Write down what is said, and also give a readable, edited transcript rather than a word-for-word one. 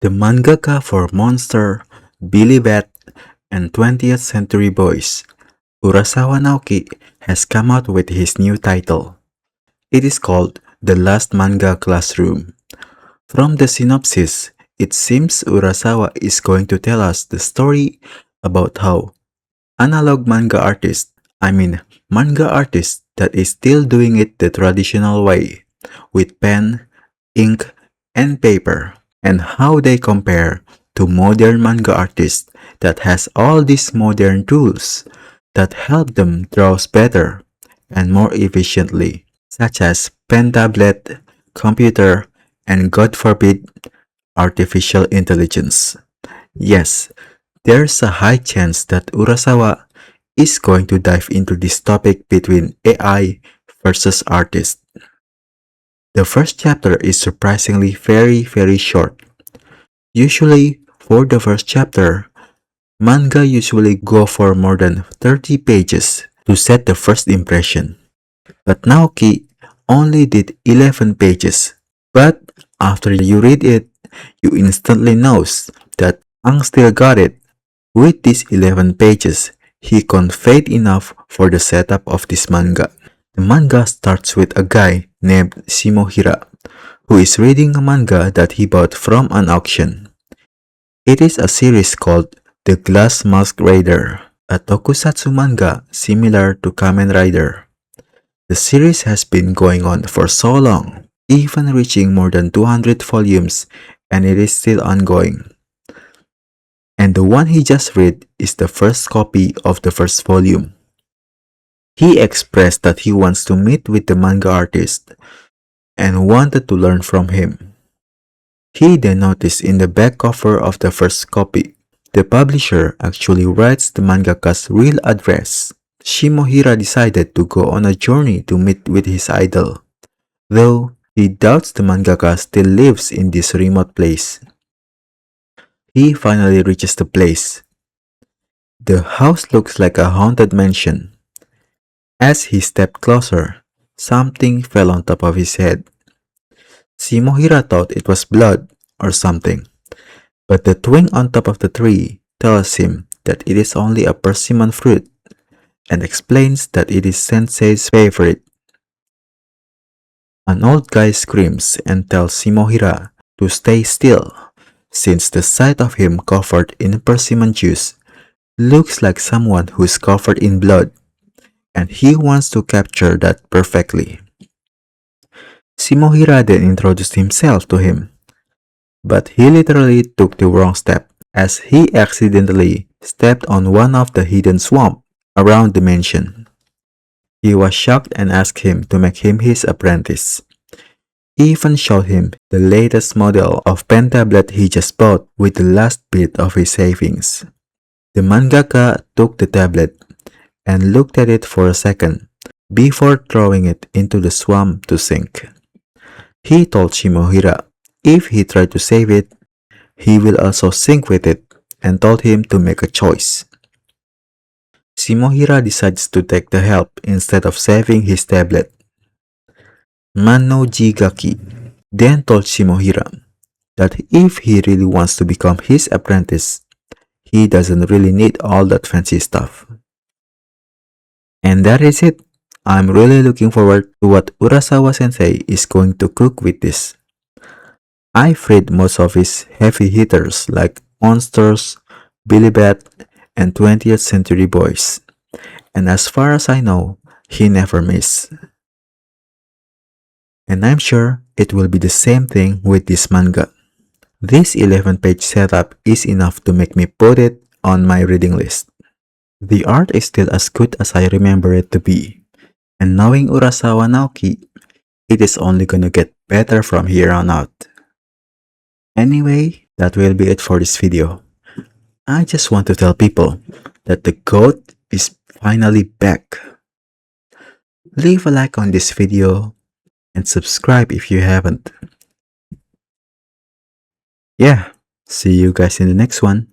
The mangaka for Monster, Billy Bat, and 20th Century Boys, Urasawa Naoki, has come out with his new title. It is called The Last Manga Classroom. From the synopsis, it seems Urasawa is going to tell us the story about how analog manga artist that is still doing it the traditional way, with pen, ink, and paper, and how they compare to modern manga artists that has all these modern tools that help them draw better and more efficiently, such as pen tablet, computer, and God forbid, artificial intelligence. Yes, there's a high chance that Urasawa is going to dive into this topic between AI versus artist. The first chapter is surprisingly very short. Usually, for the first chapter, manga usually go for more than 30 pages to set the first impression. But Naoki only did 11 pages. But after you read it, you instantly knows that Ang still got it. With these 11 pages, he conveyed enough for the setup of this manga. The manga starts with a guy named Shimohira, who is reading a manga that he bought from an auction. It is a series called The Glass Mask Rider, a tokusatsu manga similar to Kamen Rider. The series has been going on for so long, even reaching more than 200 volumes, and it is still ongoing. And the one he just read is the first copy of the first volume. He expressed that he wants to meet with the manga artist and wanted to learn from him. He then noticed in the back cover of the first copy, the publisher actually writes the mangaka's real address. Shimohira decided to go on a journey to meet with his idol, though he doubts the mangaka still lives in this remote place. He finally reaches the place. The house looks like a haunted mansion. As he stepped closer, something fell on top of his head. Shimohira thought it was blood or something, but the twig on top of the tree tells him that it is only a persimmon fruit and explains that it is Sensei's favorite. An old guy screams and tells Shimohira to stay still, since the sight of him covered in persimmon juice looks like someone who's covered in blood, and he wants to capture that perfectly. Shimohira then introduced himself to him, but he literally took the wrong step as he accidentally stepped on one of the hidden swamp around the mansion. He was shocked and asked him to make him his apprentice. He even showed him the latest model of pen tablet he just bought with the last bit of his savings. The mangaka took the tablet and looked at it for a second before throwing it into the swamp to sink. He told Shimohira if he tried to save it, he will also sink with it, and told him to make a choice. Shimohira decides to take the help instead of saving his tablet. Manno Jigaki then told Shimohira that if he really wants to become his apprentice, he doesn't really need all that fancy stuff. And that is it. I'm really looking forward to what Urasawa sensei is going to cook with this. I've read most of his heavy hitters like Monsters, Billy Bat, and 20th Century Boys, and as far as I know, he never misses. And I'm sure it will be the same thing with this manga. This 11-page setup is enough to make me put it on my reading list. The art is still as good as I remember it to be, and knowing Urasawa Naoki, it is only gonna get better from here on out. Anyway, that will be it for this video. I just want to tell people that the GOAT is finally back. Leave a like on this video and subscribe if you haven't. Yeah, see you guys in the next one.